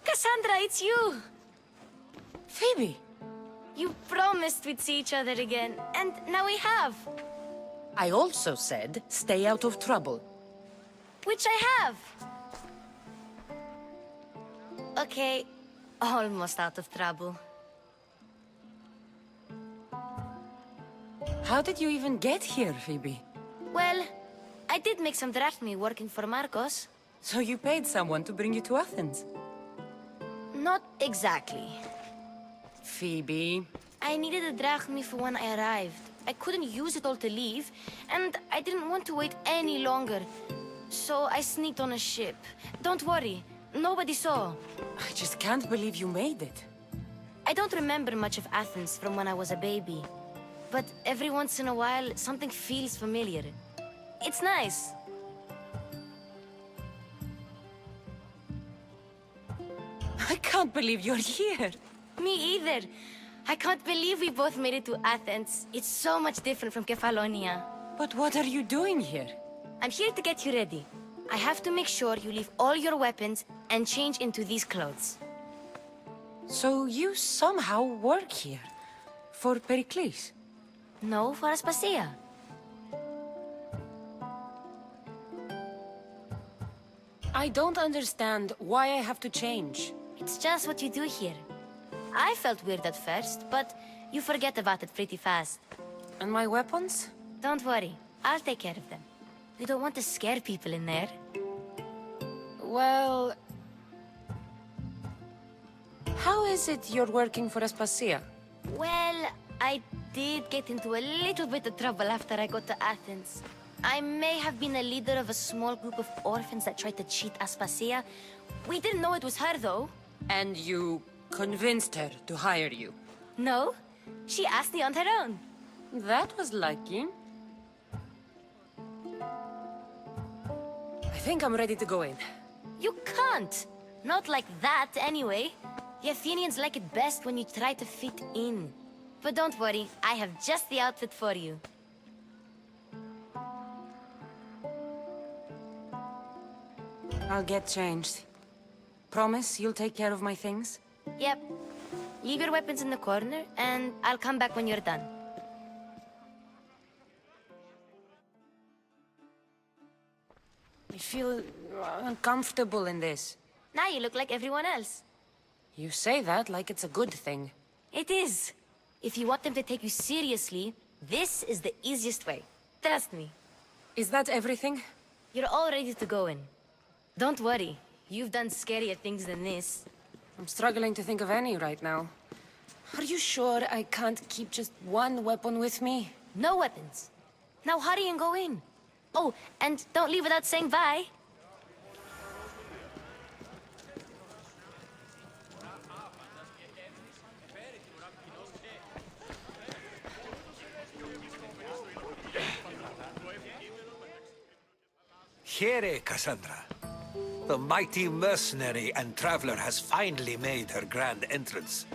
Cassandra, it's you! Phoebe! You promised we'd see each other again, and now we have. I also said, stay out of trouble. Which I have. Okay, almost out of trouble. How did you even get here, Phoebe? Well, I did make some drachmi working for Marcos. So you paid someone to bring you to Athens? Not exactly. Phoebe... I needed a drachmi for when I arrived. I couldn't use it all to leave, and I didn't want to wait any longer. So I sneaked on a ship. Don't worry, nobody saw. I just can't believe you made it. I don't remember much of Athens from when I was a baby. But every once in a while, something feels familiar. It's nice. I can't believe you're here. Me either. I can't believe we both made it to Athens. It's so much different from Kefalonia. But what are you doing here? I'm here to get you ready. I have to make sure you leave all your weapons and change into these clothes. So you somehow work here? For Pericles? No, for Aspasia. I don't understand why I have to change. It's just what you do here. I felt weird at first, but you forget about it pretty fast. And my weapons? Don't worry, I'll take care of them. We don't want to scare people in there. Well... How is it you're working for Aspasia? Well, I did get into a little bit of trouble after I got to Athens. I may have been a leader of a small group of orphans that tried to cheat Aspasia. We didn't know it was her, though. And you convinced her to hire you? No, she asked me on her own. That was lucky. I think I'm ready to go in. You can't. Not like that, anyway. The Athenians like it best when you try to fit in. But don't worry, I have just the outfit for you. I'll get changed. Promise you'll take care of my things? Yep. Leave your weapons in the corner, and I'll come back when you're done. I feel uncomfortable in this. Now you look like everyone else. You say that like it's a good thing. It is. If you want them to take you seriously, this is the easiest way. Trust me. Is that everything? You're all ready to go in. Don't worry. You've done scarier things than this. I'm struggling to think of any right now. Are you sure I can't keep just one weapon with me? No weapons. Now hurry and go in. Oh, and don't leave without saying bye. Here, Cassandra. The mighty mercenary and traveler has finally made her grand entrance.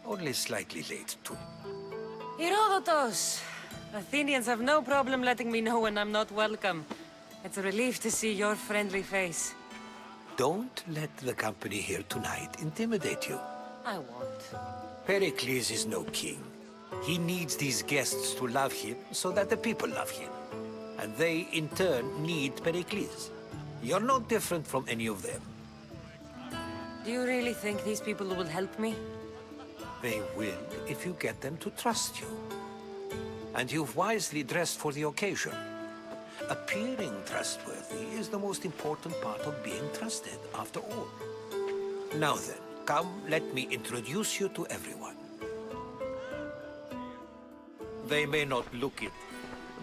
Only slightly late, too. Herodotos! Athenians have no problem letting me know when I'm not welcome. It's a relief to see your friendly face. Don't let the company here tonight intimidate you. I won't. Pericles is no king. He needs these guests to love him so that the people love him. And they, in turn, need Pericles. You're no different from any of them. Do you really think these people will help me? They will if you get them to trust you. And you've wisely dressed for the occasion. Appearing trustworthy is the most important part of being trusted, after all. Now then, come, let me introduce you to everyone. They may not look it,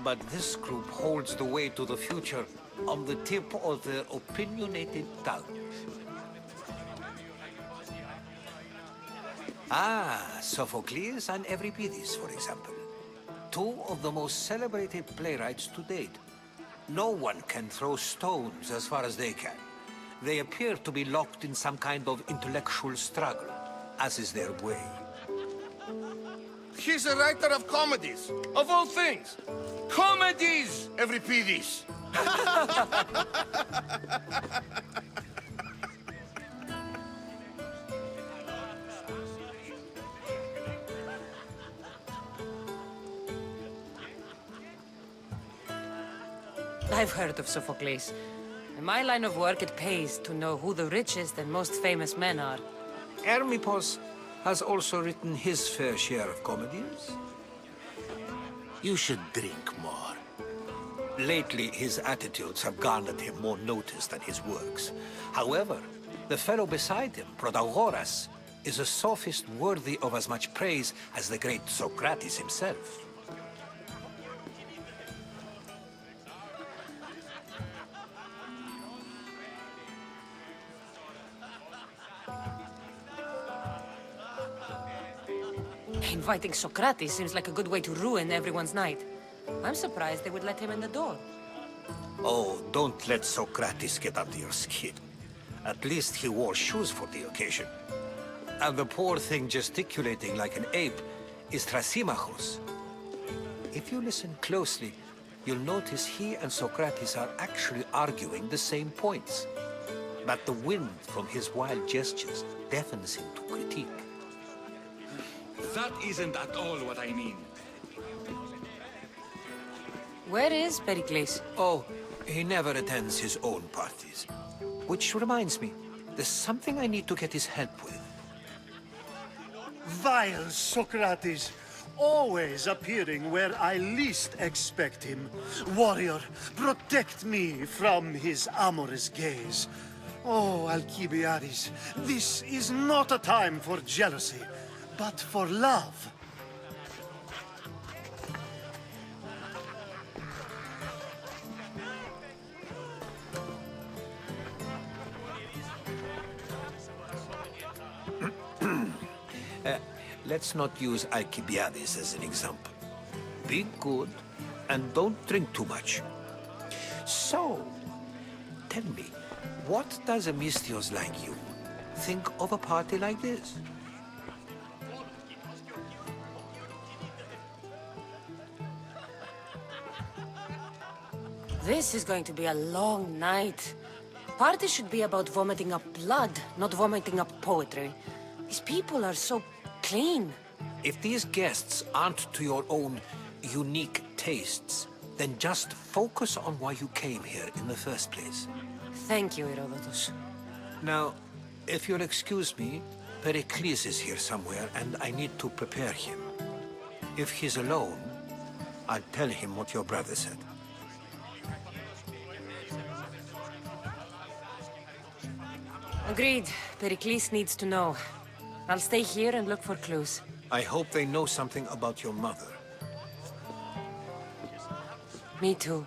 but this group holds the way to the future on the tip of their opinionated tongues. Ah, Sophocles and Euripides, for example. Two of the most celebrated playwrights to date. No one can throw stones as far as they can. They appear to be locked in some kind of intellectual struggle, as is their way. He's a writer of comedies, of all things. Comedies, Euripides. I've heard of Sophocles. In my line of work, it pays to know who the richest and most famous men are. Hermippos has also written his fair share of comedies. You should drink more. Lately, his attitudes have garnered him more notice than his works. However, the fellow beside him, Protagoras, is a sophist worthy of as much praise as the great Socrates himself. Inviting Socrates seems like a good way to ruin everyone's night. I'm surprised they would let him in the door. Oh, don't let Socrates get under your skin. At least he wore shoes for the occasion. And the poor thing gesticulating like an ape is Thrasymachos. If you listen closely, you'll notice he and Socrates are actually arguing the same points. But the wind from his wild gestures deafens him to critique. That isn't at all what I mean. Where is Pericles? Oh, he never attends his own parties. Which reminds me, there's something I need to get his help with. Vile Socrates, always appearing where I least expect him. Warrior, protect me from his amorous gaze. Oh, Alcibiades, this is not a time for jealousy, but for love. Let's not use Alcibiades as an example. Be good, and don't drink too much. So, tell me, what does a Mystios like you think of a party like this? This is going to be a long night. Party should be about vomiting up blood, not vomiting up poetry. These people are so clean. If these guests aren't to your own unique tastes, then just focus on why you came here in the first place. Thank you, Herodotus. Now, if you'll excuse me, Pericles is here somewhere, and I need to prepare him. If he's alone, I'll tell him what your brother said. Agreed. Pericles needs to know. I'll stay here and look for clues. I hope they know something about your mother. Me too.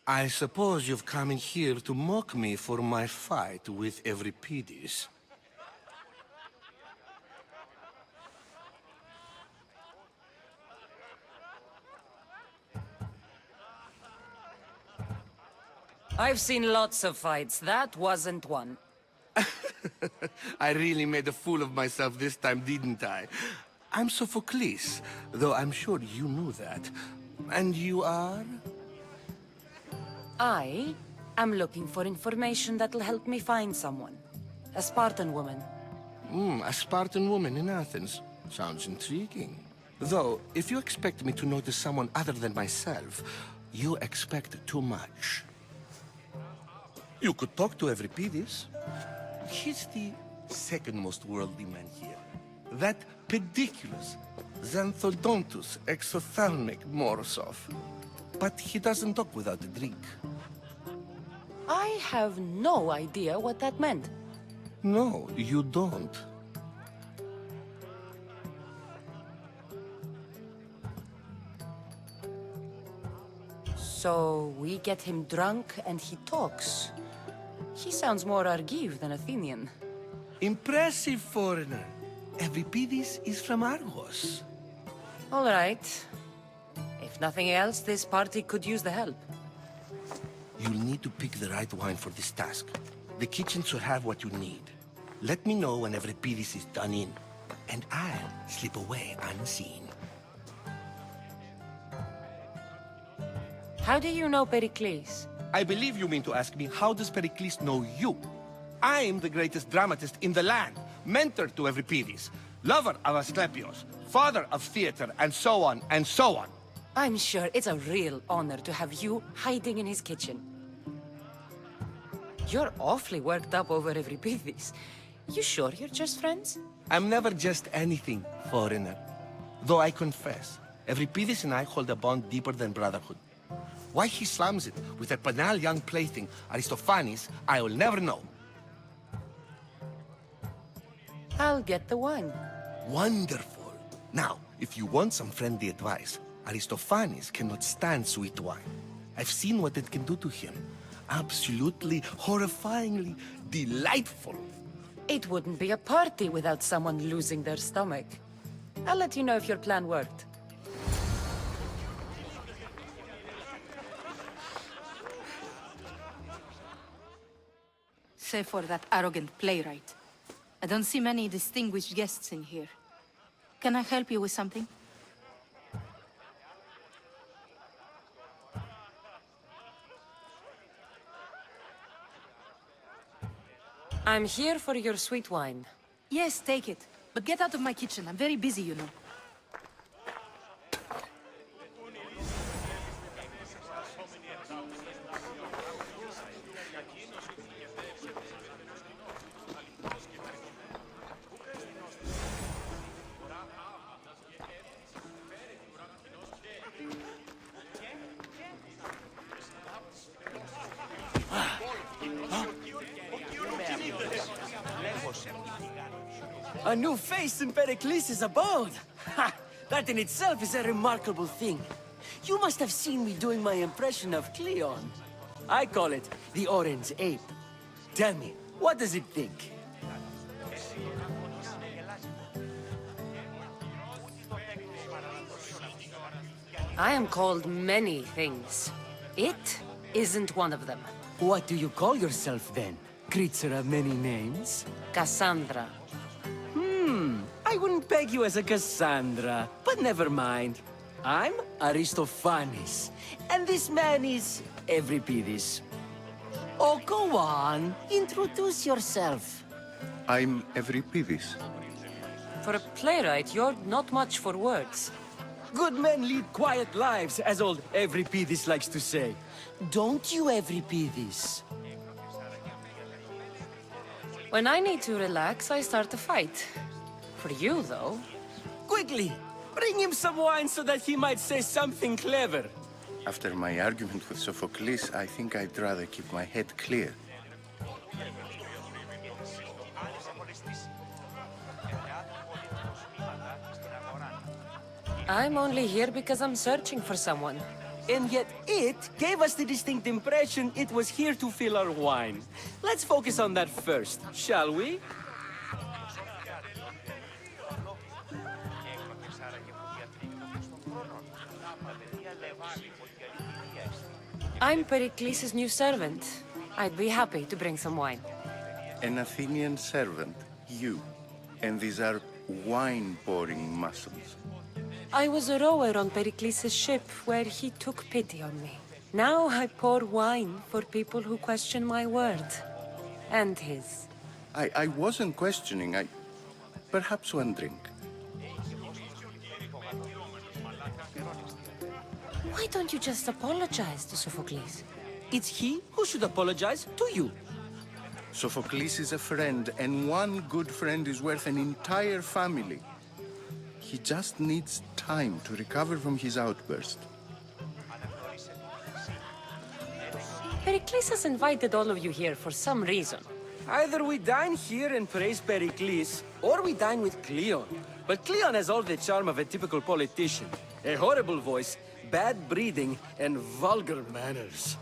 I suppose you've come in here to mock me for my fight with Euripides. I've seen lots of fights. That wasn't one. I really made a fool of myself this time, didn't I? I'm Sophocles, though I'm sure you knew that. And you are? I am looking for information that'll help me find someone. A Spartan woman. A Spartan woman in Athens. Sounds intriguing. Though, if you expect me to notice someone other than myself, you expect too much. You could talk to Euripides. He's the second most worldly man here. That pediculous Xanthodontus exophthalmic Morosov. But he doesn't talk without a drink. I have no idea what that meant. No, you don't. So we get him drunk and he talks. He sounds more Argive than Athenian. Impressive, foreigner. Euripides is from Argos. All right. If nothing else, this party could use the help. You'll need to pick the right wine for this task. The kitchen should have what you need. Let me know when Euripides is done in, and I'll slip away unseen. How do you know Pericles? I believe you mean to ask me, how does Pericles know you? I'm the greatest dramatist in the land, mentor to Euripides, lover of Asclepios, father of theater, and so on, and so on. I'm sure it's a real honor to have you hiding in his kitchen. You're awfully worked up over Euripides. You sure you're just friends? I'm never just anything, foreigner. Though I confess, Euripides and I hold a bond deeper than brotherhood. Why he slams it with that banal young plaything, Aristophanes, I will never know. I'll get the wine. Wonderful. Now, if you want some friendly advice, Aristophanes cannot stand sweet wine. I've seen what it can do to him. Absolutely, horrifyingly delightful. It wouldn't be a party without someone losing their stomach. I'll let you know if your plan worked. Save for that arrogant playwright. I don't see many distinguished guests in here. Can I help you with something? I'm here for your sweet wine. Yes, take it. But get out of my kitchen. I'm very busy, you know. A new face in Pericles' abode! Ha! That in itself is a remarkable thing. You must have seen me doing my impression of Cleon. I call it the Orange Ape. Tell me, what does it think? I am called many things. It isn't one of them. What do you call yourself then? Creature of many names? Cassandra. I wouldn't peg you as a Cassandra, but never mind. I'm Aristophanes, and this man is Euripides. Oh, go on. Introduce yourself. I'm Euripides. For a playwright, you're not much for words. Good men lead quiet lives, as old Euripides likes to say. Don't you, Euripides? When I need to relax, I start a fight. For you, though. Quickly! Bring him some wine so that he might say something clever. After my argument with Sophocles, I think I'd rather keep my head clear. I'm only here because I'm searching for someone. And yet it gave us the distinct impression it was here to fill our wine. Let's focus on that first, shall we? I'm Pericles' new servant. I'd be happy to bring some wine. An Athenian servant, you. And these are wine-pouring muscles. I was a rower on Pericles' ship where he took pity on me. Now I pour wine for people who question my word. And his. I wasn't questioning, Perhaps one drink. Why don't you just apologize to Sophocles? It's he who should apologize to you. Sophocles is a friend, and one good friend is worth an entire family. He just needs time to recover from his outburst. Pericles has invited all of you here for some reason. Either we dine here and praise Pericles, or we dine with Cleon. But Cleon has all the charm of a typical politician. A horrible voice, bad breeding, and vulgar manners.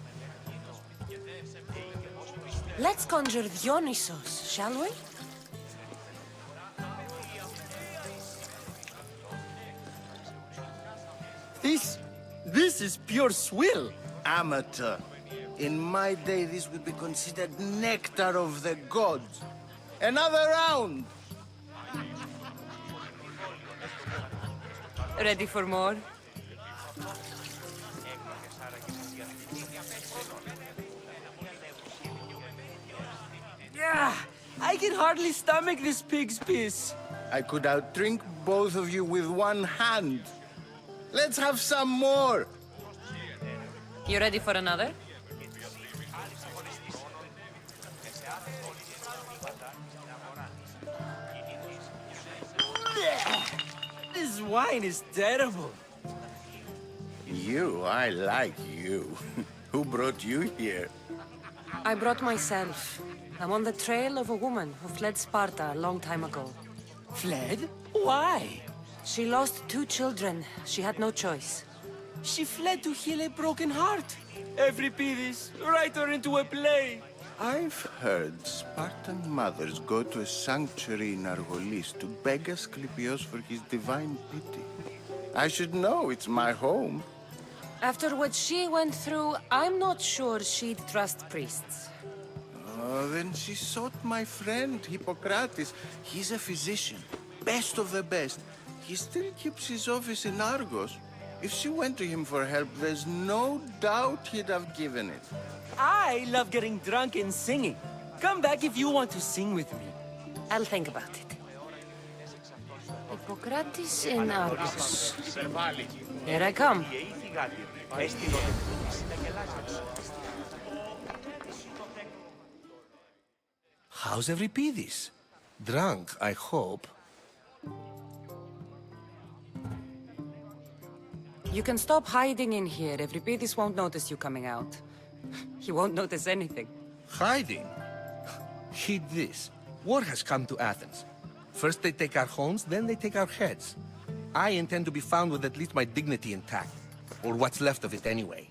Let's conjure Dionysos, shall we? This is pure swill. Amateur. In my day, this would be considered nectar of the gods. Another round! Ready for more? Yeah, I can hardly stomach this pig's piss. I could outdrink both of you with one hand. Let's have some more! You ready for another? This wine is terrible. I like you. Who brought you here? I brought myself. I'm on the trail of a woman who fled Sparta a long time ago. Fled? Why? She lost 2 children. She had no choice. She fled to heal a broken heart. Euripides, write her into a play. I've heard Spartan mothers go to a sanctuary in Argolis to beg Asclepios for his divine pity. I should know, it's my home. After what she went through, I'm not sure she'd trust priests. Oh, then she sought my friend, Hippocrates. He's a physician, best of the best. He still keeps his office in Argos. If she went to him for help, there's no doubt he'd have given it. I love getting drunk and singing. Come back if you want to sing with me. I'll think about it. Hippocrates in Argos. Here I come. How's Euripides? Drunk, I hope. You can stop hiding in here. Euripides won't notice you coming out. He won't notice anything. Hiding? Heed this. War has come to Athens. First they take our homes, then they take our heads. I intend to be found with at least my dignity intact. Or what's left of it anyway.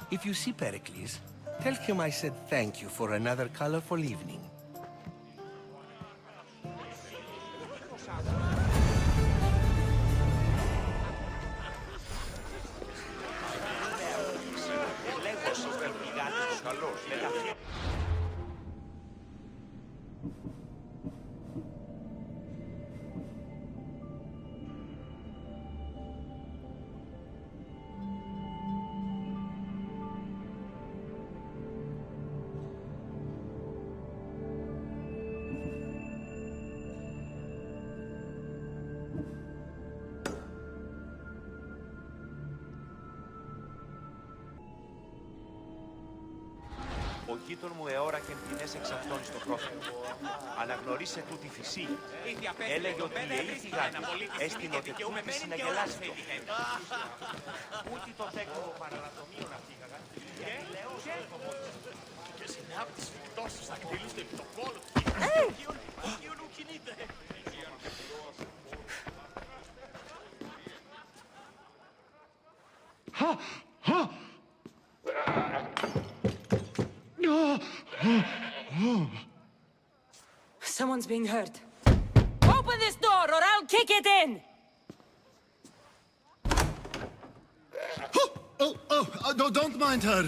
If you see Pericles, tell him I said thank you for another colorful evening. γείτον μου εώρακεν ποινές εξ αυτών στο πρόθυμο. Αναγνωρίσε τούτη φυσή. Έλεγε ότι η αιήθη γάτη έστεινε ότι τούτη συναγελάσει το. Ούτε το τέκνο παρανατομίων αφήγαγα. Και συνάπτεις φυτώσεις ακτήλους επί το κόλο του. Οικείον ου κινείται. Someone's being hurt. Open this door or I'll kick it in! No, don't mind her.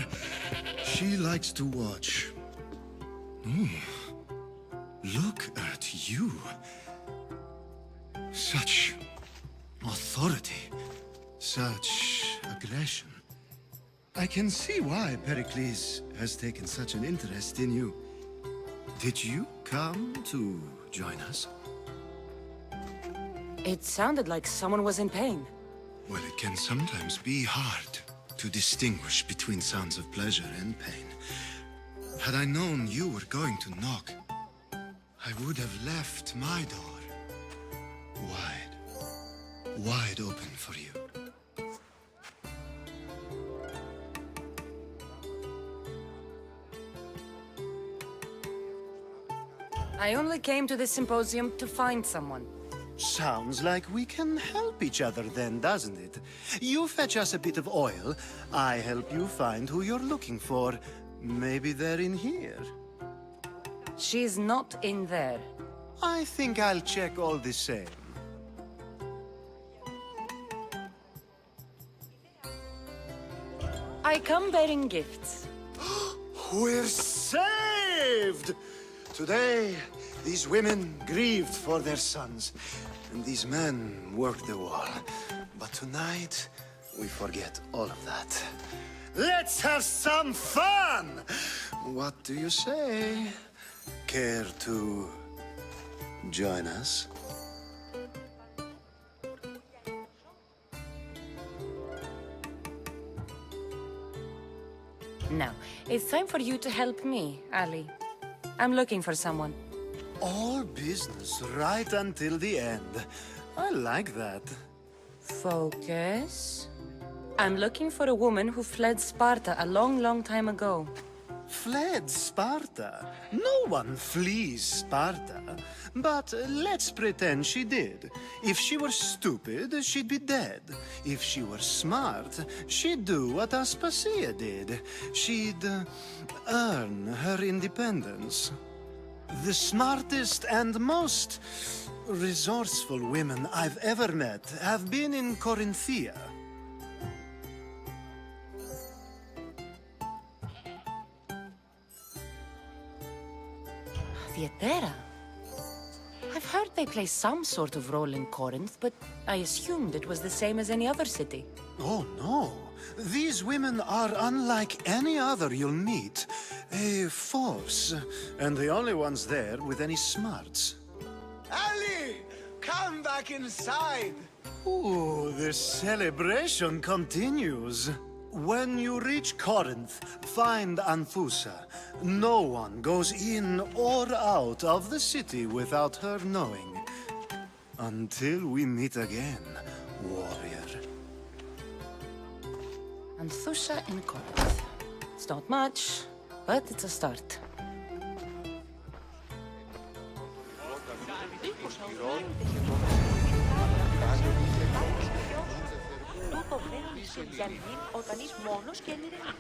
She likes to watch. Look at you. Such authority. Such aggression. I can see why Pericles has taken such an interest in you. Did you come to join us? It sounded like someone was in pain. Well, it can sometimes be hard to distinguish between sounds of pleasure and pain. Had I known you were going to knock, I would have left my door wide open for you. I only came to the symposium to find someone. Sounds like we can help each other then, doesn't it? You fetch us a bit of oil, I help you find who you're looking for. Maybe they're in here. She's not in there. I think I'll check all the same. I come bearing gifts. We're saved! Today, these women grieved for their sons, and these men worked the wall. But tonight, we forget all of that. Let's have some fun! What do you say? Care to join us? Now, it's time for you to help me, Ali. I'm looking for someone. All business right until the end. I like that. Focus. I'm looking for a woman who fled Sparta a long, long time ago. Fled Sparta? No one flees Sparta. But let's pretend she did. If she were stupid, she'd be dead. If she were smart, she'd do what Aspasia did. She'd earn her independence. The smartest and most resourceful women I've ever met have been in Corinthia. Theatera? I've heard they play some sort of role in Corinth, but I assumed it was the same as any other city. Oh, no. These women are unlike any other you'll meet. A force, and the only ones there with any smarts. Ali! Come back inside! Ooh, the celebration continues. When you reach Corinth, find Anthusa. No one goes in or out of the city without her knowing. Until we meet again, warrior. Anthusa in Corinth. It's not much, but it's a start. Τούτο δεν είσαι για νυν όταν είσαι μόνος και εν ειρήνη.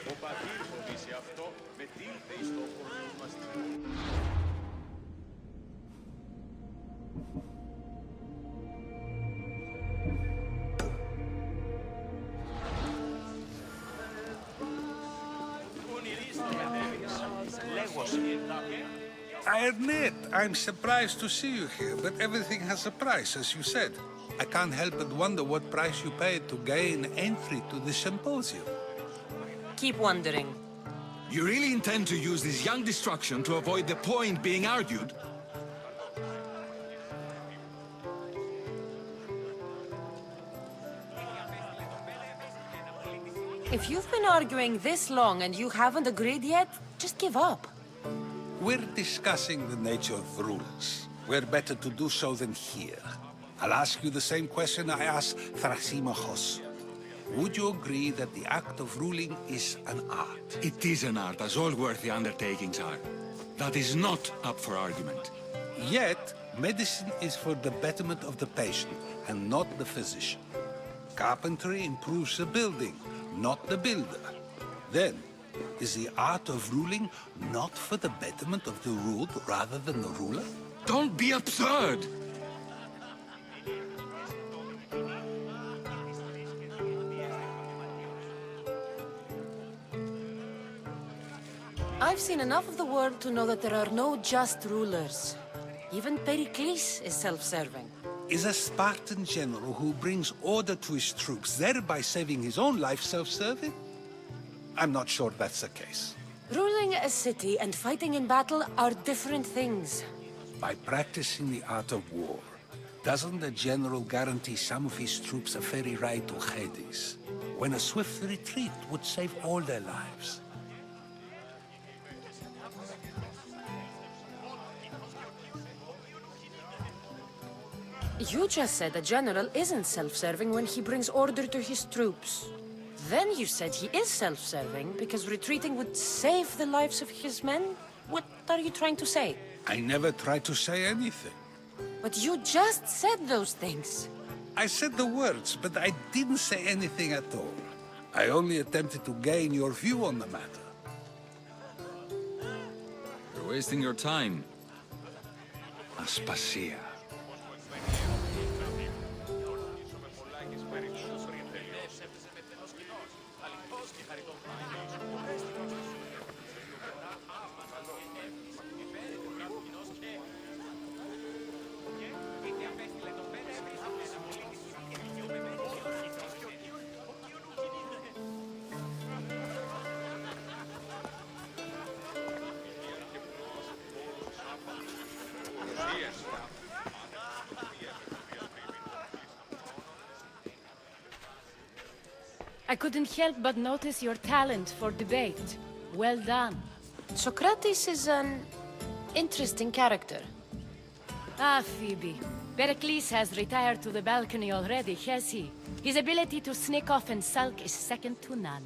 Ο πατήρ φοβήσει αυτό με τίλτε εις το χωρούς μας. I admit, I'm surprised to see you here, but everything has a price, as you said. I can't help but wonder what price you paid to gain entry to the symposium. Keep wondering. You really intend to use this young destruction to avoid the point being argued? If you've been arguing this long and you haven't agreed yet, just give up. We're discussing the nature of rulers. Where better to do so than here? I'll ask you the same question I asked Thrasimachos. Would you agree that the act of ruling is an art? It is an art, as all worthy undertakings are. That is not up for argument. Yet, medicine is for the betterment of the patient, and not the physician. Carpentry improves the building, not the builder. Then, is the art of ruling not for the betterment of the ruled rather than the ruler? Don't be absurd! I've seen enough of the world to know that there are no just rulers. Even Pericles is self-serving. Is a Spartan general who brings order to his troops, thereby saving his own life, self-serving? I'm not sure that's the case. Ruling a city and fighting in battle are different things. By practicing the art of war, doesn't the general guarantee some of his troops a ferry ride to Hades, when a swift retreat would save all their lives? You just said a general isn't self-serving when he brings order to his troops. Then you said he is self-serving because retreating would save the lives of his men? What are you trying to say? I never tried to say anything. But you just said those things. I said the words, but I didn't say anything at all. I only attempted to gain your view on the matter. You're wasting your time. Aspasia. I couldn't help but notice your talent for debate. Well done. Socrates is an interesting character. Ah, Phoebe. Pericles has retired to the balcony already, has he? His ability to sneak off and sulk is second to none.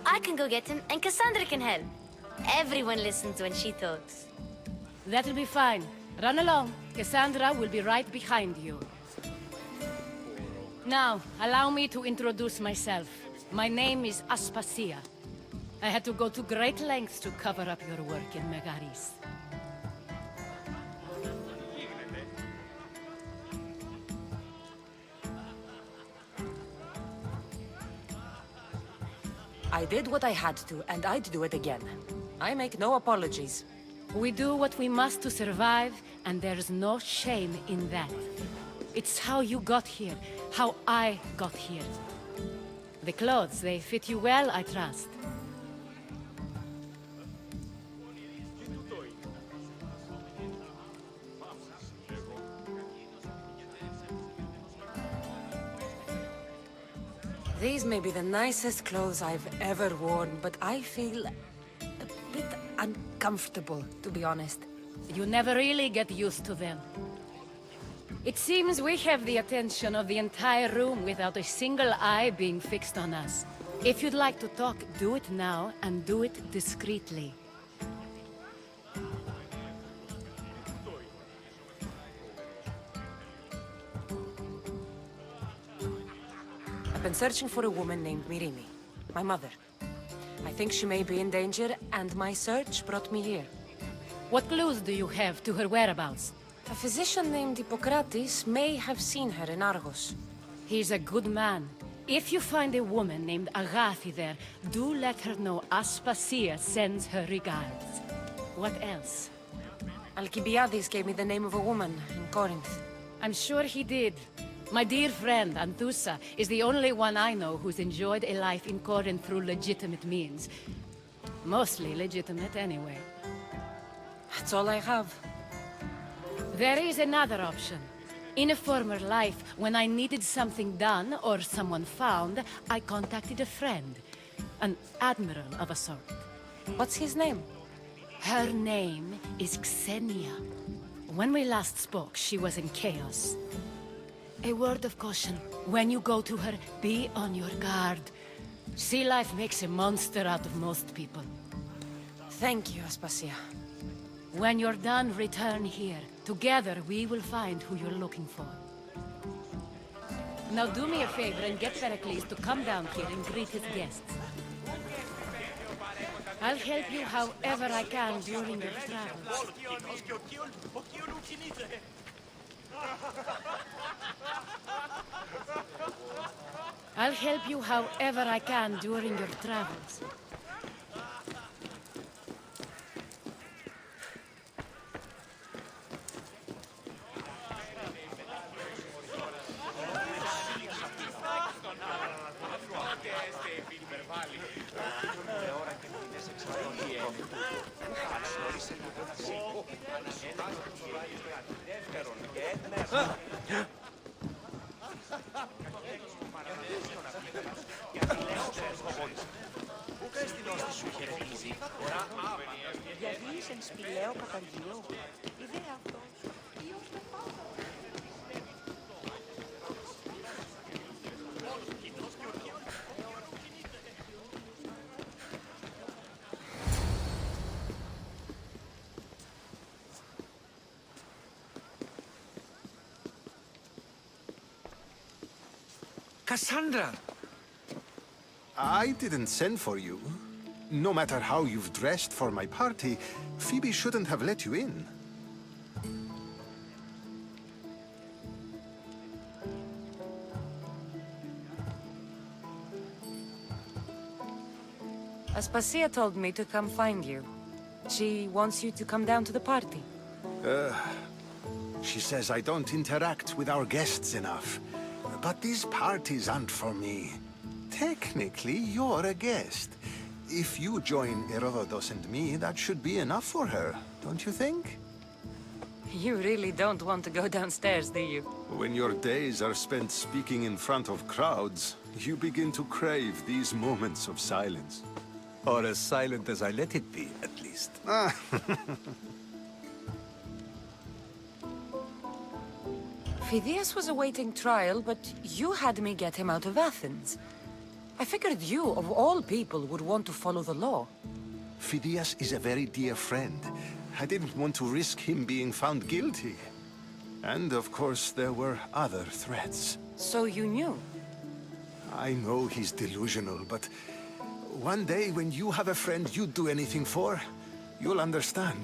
I can go get him, and Cassandra can help. Everyone listens when she talks. That'll be fine. Run along. Cassandra will be right behind you. Now, allow me to introduce myself. My name is Aspasia. I had to go to great lengths to cover up your work in Megaris. I did what I had to, and I'd do it again. I make no apologies. We do what we must to survive, and there's no shame in that. It's how you got here, how I got here. The clothes, they fit you well, I trust. These may be the nicest clothes I've ever worn, but I feel a bit uncomfortable, to be honest. You never really get used to them. It seems we have the attention of the entire room without a single eye being fixed on us. If you'd like to talk, do it now, and do it discreetly. I've been searching for a woman named Myrimi, my mother. I think she may be in danger, and my search brought me here. What clues do you have to her whereabouts? A physician named Hippocrates may have seen her in Argos. He's a good man. If you find a woman named Agathi there, do let her know Aspasia sends her regards. What else? Alcibiades gave me the name of a woman in Corinth. I'm sure he did. My dear friend, Anthusa, is the only one I know who's enjoyed a life in Corinth through legitimate means. Mostly legitimate, anyway. That's all I have. There is another option. In a former life, when I needed something done or someone found, I contacted a friend. An admiral of a sort. What's his name? Her name is Xenia. When we last spoke, she was in chaos. A word of caution. When you go to her, be on your guard. Sea life makes a monster out of most people. Thank you, Aspasia. When you're done, return here. Together, we will find who you're looking for. Now do me a favor and get Pericles to come down here and greet his guests. I'll help you however I can during your travels. I'll help you however I can during your travels. Διαβίησε σπηλαίο καταργείο. Ιδέα αυτό. Cassandra! I didn't send for you. No matter how you've dressed for my party, Phoebe shouldn't have let you in. Aspasia told me to come find you. She wants you to come down to the party. She says I don't interact with our guests enough. But these parties aren't for me. Technically, you're a guest. If you join Herodotus and me, that should be enough for her, don't you think? You really don't want to go downstairs, do you? When your days are spent speaking in front of crowds, you begin to crave these moments of silence. Or as silent as I let it be, at least. Phidias was awaiting trial, but you had me get him out of Athens. I figured you, of all people, would want to follow the law. Phidias is a very dear friend. I didn't want to risk him being found guilty. And of course, there were other threats. So you knew? I know he's delusional, but one day when you have a friend you'd do anything for, you'll understand.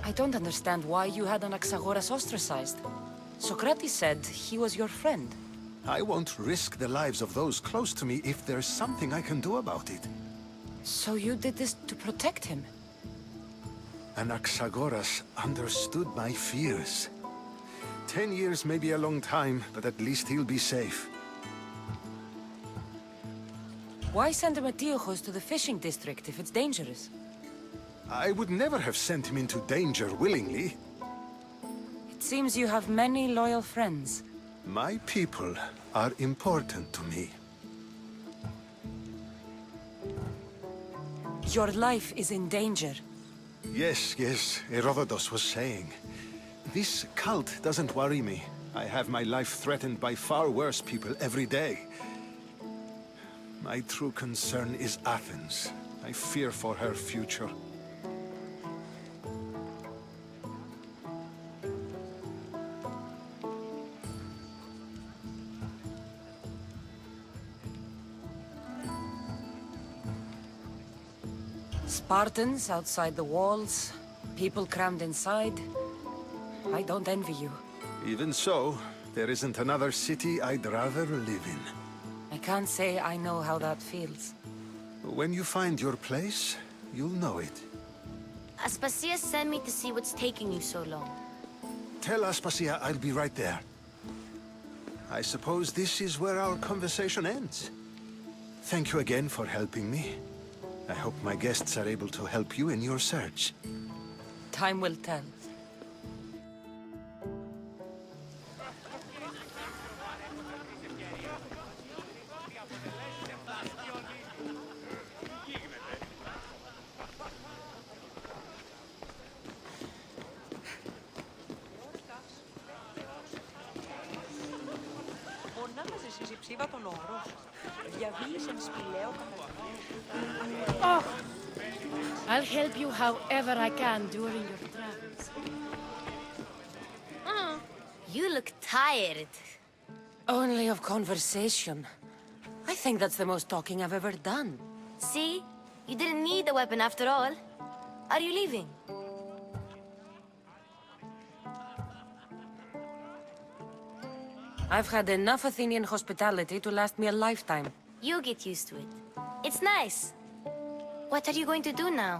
I don't understand why you had Anaxagoras ostracized. Socrates said he was your friend. I won't risk the lives of those close to me if there's something I can do about it. So you did this to protect him? Anaxagoras understood my fears. 10 years may be a long time, but at least he'll be safe. Why send Metiochos to the fishing district if it's dangerous? I would never have sent him into danger willingly. It seems you have many loyal friends. My people are important to me. Your life is in danger. Yes, Herodotus was saying. This cult doesn't worry me. I have my life threatened by far worse people every day. My true concern is Athens. I fear for her future. Spartans outside the walls, people crammed inside. I don't envy you. Even so, there isn't another city I'd rather live in. I can't say I know how that feels. When you find your place, you'll know it. Aspasia sent me to see what's taking you so long. Tell Aspasia I'll be right there. I suppose this is where our conversation ends. Thank you again for helping me. I hope my guests are able to help you in your search. Time will tell. ασύβατον όρος. Διαβίησεν σπηλαίο κατά. Oh! I'll help you however I can during your travels. You look tired. Only of conversation. I think that's the most talking I've ever done. See? You didn't need the weapon after all. Are you leaving? I've had enough Athenian hospitality to last me a lifetime. You get used to it. It's nice. What are you going to do now?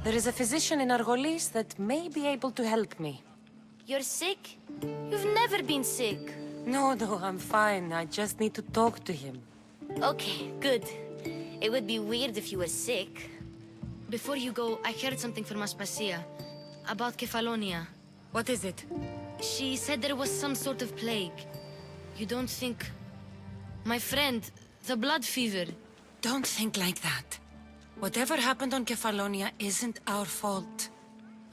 There is a physician in Argolis that may be able to help me. You're sick? You've never been sick. No, I'm fine. I just need to talk to him. Okay, good. It would be weird if you were sick. Before you go, I heard something from Aspasia. About Kefalonia. What is it? She said there was some sort of plague. You don't think... My friend, the blood fever. Don't think like that. Whatever happened on Kefalonia isn't our fault.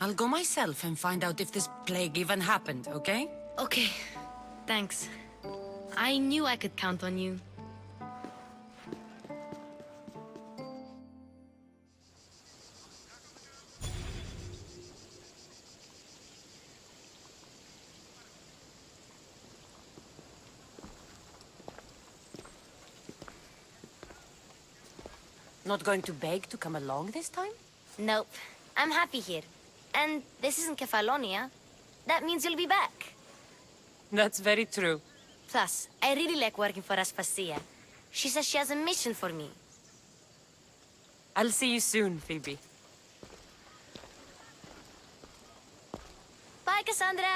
I'll go myself and find out if this plague even happened, okay? Okay, thanks. I knew I could count on you. Not going to beg to come along this time? Nope. I'm happy here. And this isn't Kefalonia. That means you'll be back. That's very true. Plus, I really like working for Aspasia. She says she has a mission for me. I'll see you soon, Phoebe. Bye, Cassandra!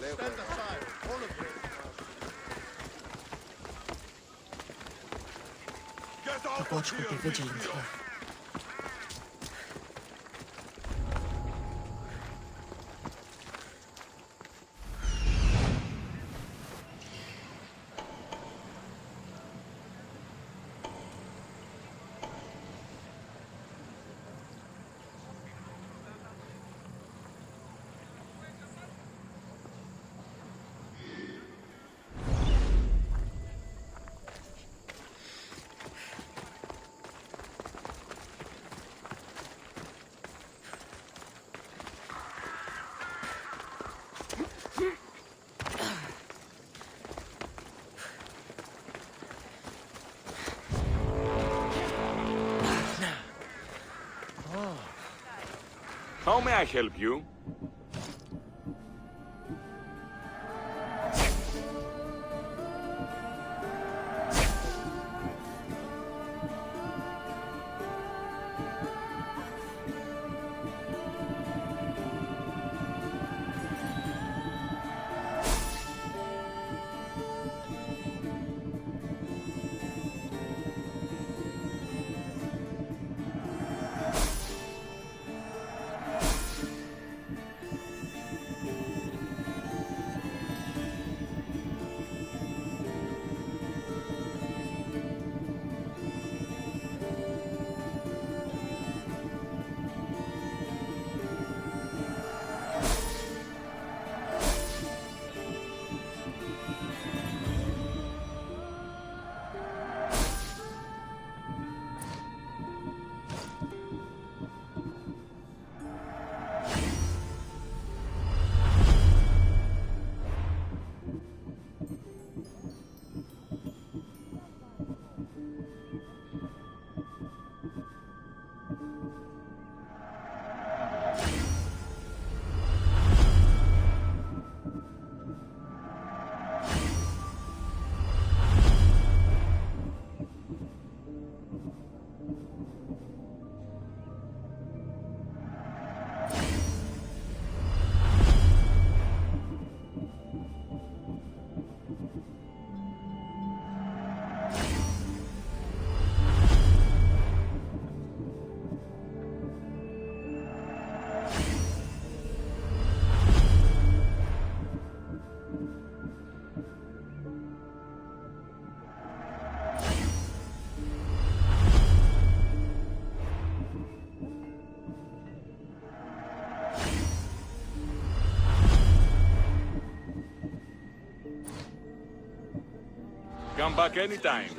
The watch will be vigilant here. How may I help you? Come back anytime.